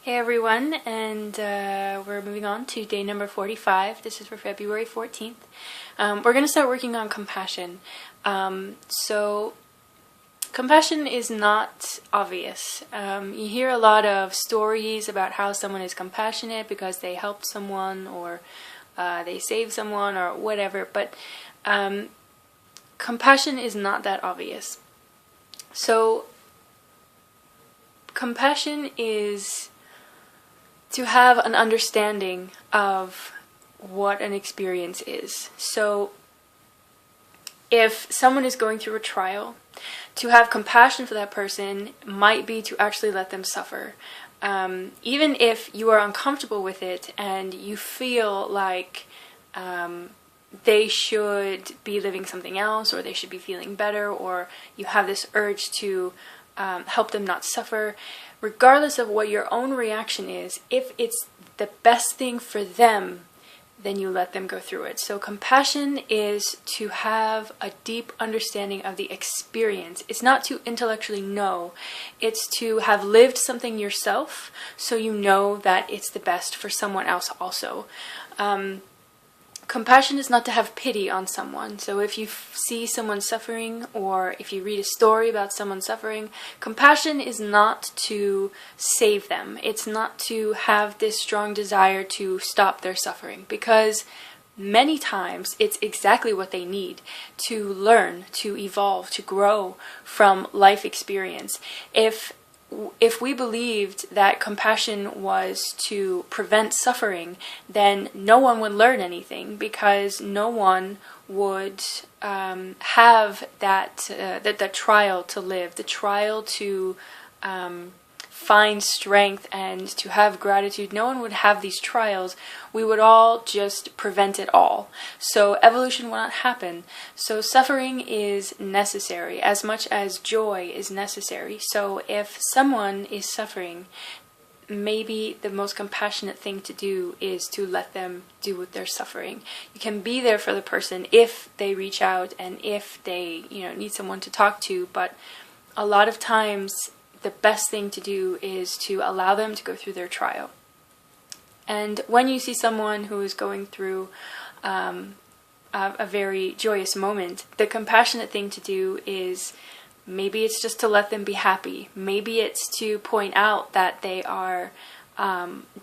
Hey everyone, and we're moving on to day number 45. This is for February 14th. We're going to start working on compassion. So, compassion is not obvious. You hear a lot of stories about how someone is compassionate because they helped someone or they saved someone or whatever, but compassion is not that obvious. So, compassion is to have an understanding of what an experience is. So, if someone is going through a trial, to have compassion for that person might be to actually let them suffer. Even if you are uncomfortable with it and you feel like they should be living something else, or they should be feeling better, or you have this urge to help them not suffer, regardless of what your own reaction is, if it's the best thing for them, then you let them go through it. So compassion is to have a deep understanding of the experience. It's not to intellectually know, it's to have lived something yourself so you know that it's the best for someone else also. Compassion is not to have pity on someone. So if you see someone suffering, or if you read a story about someone suffering, compassion is not to save them. It's not to have this strong desire to stop their suffering, because many times it's exactly what they need to learn, to evolve, to grow from life experience. If we believed that compassion was to prevent suffering, then no one would learn anything, because no one would have that trial to live, the trial to find strength and to have gratitude. No one would have these trials. We would all just prevent it all. So evolution will not happen. So suffering is necessary as much as joy is necessary. So if someone is suffering, maybe the most compassionate thing to do is to let them do with their suffering. You can be there for the person if they reach out and if they, need someone to talk to, but a lot of times the best thing to do is to allow them to go through their trial. And when you see someone who is going through a very joyous moment, the compassionate thing to do is, maybe it's just to let them be happy. Maybe it's to point out that they are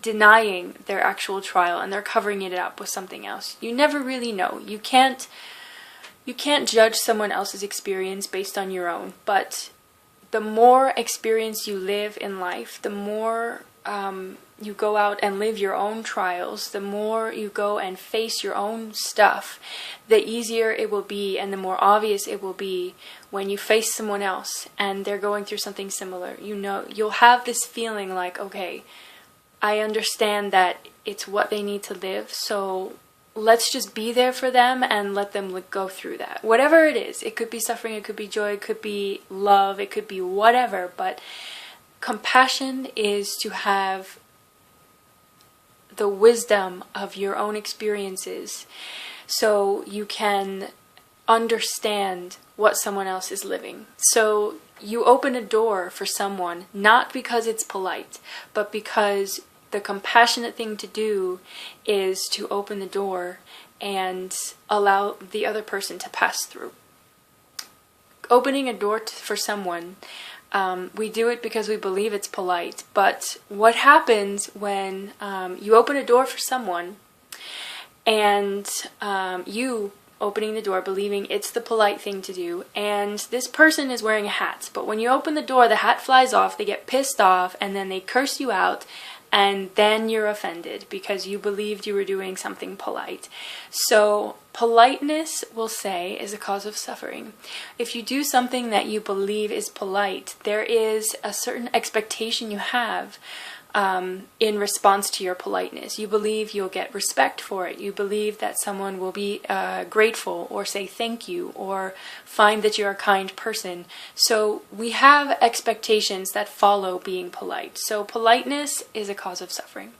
denying their actual trial and they're covering it up with something else. You never really know. You can't judge someone else's experience based on your own, but the more experience you live in life, the more you go out and live your own trials, the more you go and face your own stuff, the easier it will be and the more obvious it will be when you face someone else and they're going through something similar. You'll have this feeling like, okay, I understand that it's what they need to live, so let's just be there for them and let them go through that. Whatever it is, it could be suffering, it could be joy, it could be love, it could be whatever, but compassion is to have the wisdom of your own experiences so you can understand what someone else is living. So you open a door for someone, not because it's polite, but because the compassionate thing to do is to open the door and allow the other person to pass through. Opening a door for someone, we do it because we believe it's polite, but what happens when you open a door for someone and you opening the door believing it's the polite thing to do, and this person is wearing a hat, but when you open the door, the hat flies off, they get pissed off, and then they curse you out, and then you're offended because you believed you were doing something polite. So politeness, we'll say, is a cause of suffering. If you do something that you believe is polite, there is a certain expectation you have in response to your politeness. You believe you'll get respect for it. You believe that someone will be grateful or say thank you or find that you're a kind person. So we have expectations that follow being polite. So politeness is a cause of suffering.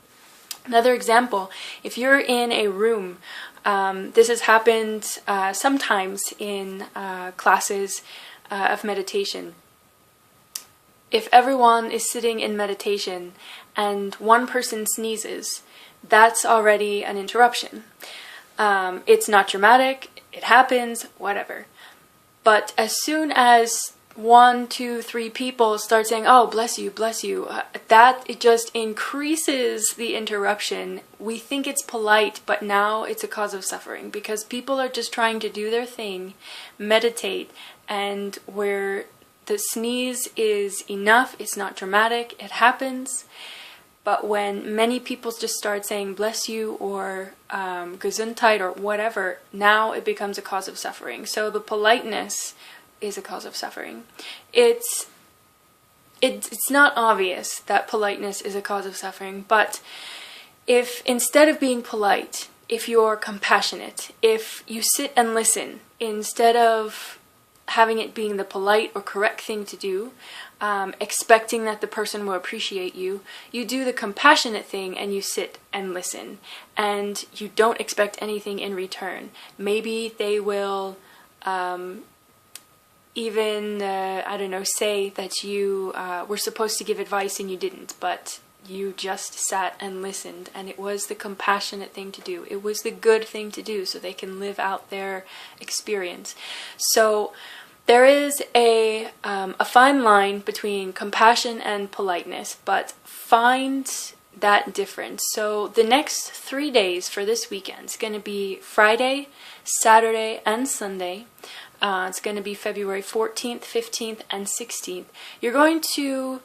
Another example, if you're in a room, this has happened sometimes in classes of meditation. if everyone is sitting in meditation and one person sneezes, that's already an interruption. It's not dramatic, it happens, whatever. But as soon as 1, 2, 3 people start saying, "Oh, bless you, that it just increases the interruption. We think it's polite, but now it's a cause of suffering because people are just trying to do their thing, meditate, and where the sneeze is enough, it's not dramatic, it happens. But when many people just start saying bless you or Gesundheit or whatever, now it becomes a cause of suffering. So the politeness is a cause of suffering. It's not obvious that politeness is a cause of suffering, but if instead of being polite, if you're compassionate, if you sit and listen instead of having it being the polite or correct thing to do, expecting that the person will appreciate you, you do the compassionate thing and you sit and listen, and you don't expect anything in return. Maybe they will even, I don't know, say that you were supposed to give advice and you didn't, but you just sat and listened, and it was the compassionate thing to do. It was the good thing to do so they can live out their experience. So there is a fine line between compassion and politeness, but find that difference. So the next 3 days for this weekend is going to be Friday, Saturday, and Sunday. It's going to be February 14th, 15th, and 16th. You're going to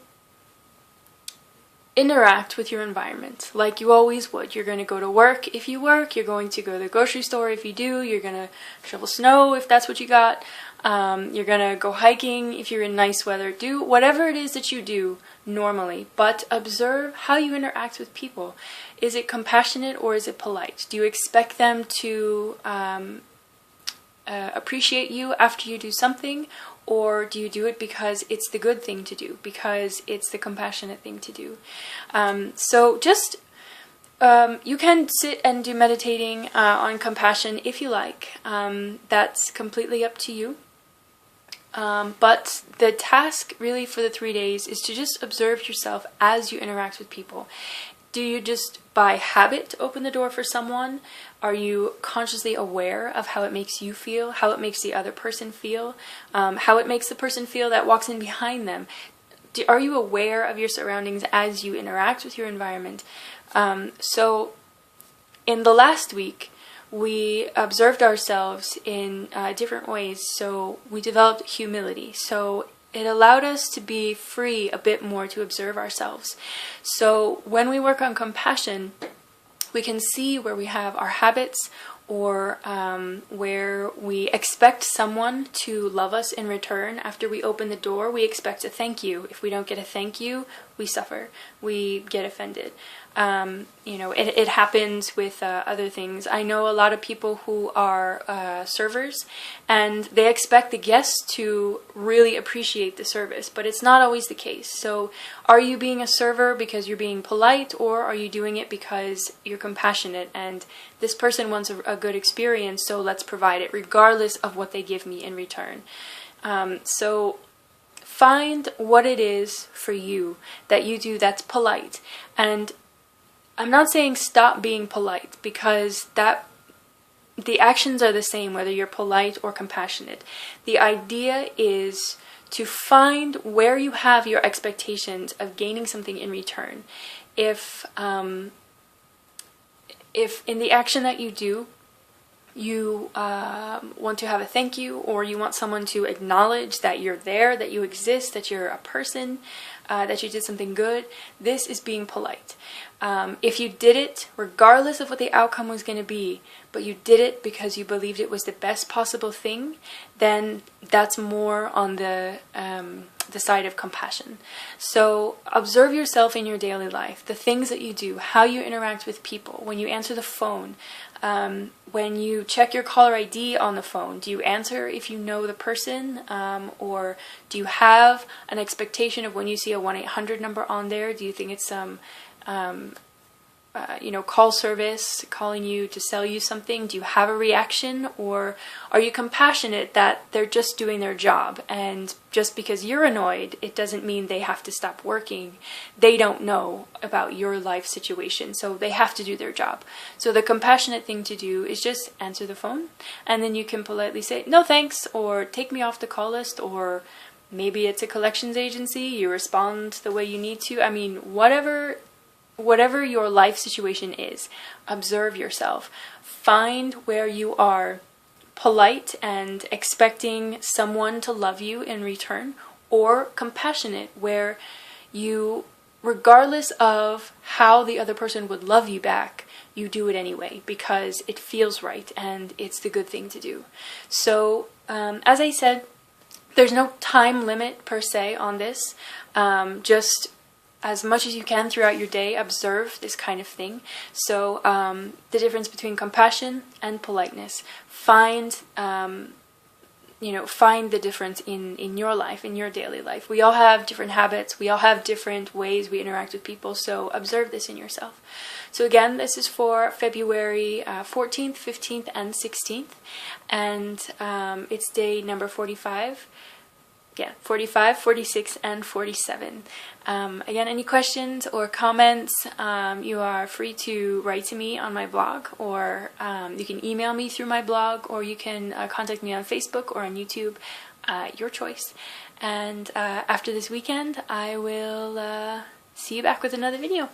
interact with your environment like you always would. You're going to go to work if you work. You're going to go to the grocery store if you do. You're going to shovel snow if that's what you got. You're going to go hiking if you're in nice weather. Do whatever it is that you do normally, but observe how you interact with people. Is it compassionate or is it polite? Do you expect them to appreciate you after you do something, or do you do it because it's the good thing to do, because it's the compassionate thing to do? So just you can sit and do meditating on compassion if you like. That's completely up to you. But the task really for the 3 days is to just observe yourself as you interact with people. Do you just by habit open the door for someone? Are you consciously aware of how it makes you feel, how it makes the other person feel, how it makes the person feel that walks in behind them? Are you aware of your surroundings as you interact with your environment? So in the last week, we observed ourselves in different ways. So we developed humility. So it allowed us to be free a bit more to observe ourselves. So when we work on compassion, we can see where we have our habits, or where we expect someone to love us in return. After we open the door, we expect a thank you. If we don't get a thank you, we suffer. We get offended. It happens with other things. I know a lot of people who are servers, and they expect the guests to really appreciate the service, but it's not always the case. So are you being a server because you're being polite, or are you doing it because you're compassionate and this person wants a good experience, so let's provide it regardless of what they give me in return? So find what it is for you that you do that's polite. And I'm not saying stop being polite, because the actions are the same whether you're polite or compassionate. The idea is to find where you have your expectations of gaining something in return. If in the action that you do, you want to have a thank you, or you want someone to acknowledge that you're there, that you exist, that you're a person, that you did something good, this is being polite. If you did it regardless of what the outcome was going to be, but you did it because you believed it was the best possible thing, then that's more on the side of compassion. So observe yourself in your daily life, the things that you do, how you interact with people, when you answer the phone, when you check your caller ID on the phone. Do you answer if you know the person, or do you have an expectation of when you see a 1-800 number on there? Do you think it's some call service calling you to sell you something, do you have a reaction, or are you compassionate that they're just doing their job, and just because you're annoyed, it doesn't mean they have to stop working. They don't know about your life situation, so they have to do their job. So the compassionate thing to do is just answer the phone, and then you can politely say, no thanks, or take me off the call list, or maybe it's a collections agency, you respond the way you need to. I mean, whatever your life situation is, observe yourself. Find where you are polite and expecting someone to love you in return, or compassionate, where you, regardless of how the other person would love you back, you do it anyway because it feels right and it's the good thing to do. So, as I said, there's no time limit per se on this. Just as much as you can throughout your day, observe this kind of thing. So the difference between compassion and politeness. Find the difference in your life, in your daily life. We all have different habits. We all have different ways we interact with people. So observe this in yourself. So again, this is for February 14th, 15th, and 16th. And it's day number 45. Yeah, 45, 46, and 47. Again, any questions or comments, you are free to write to me on my blog, or you can email me through my blog, or you can contact me on Facebook or on YouTube, your choice. And after this weekend, I will see you back with another video.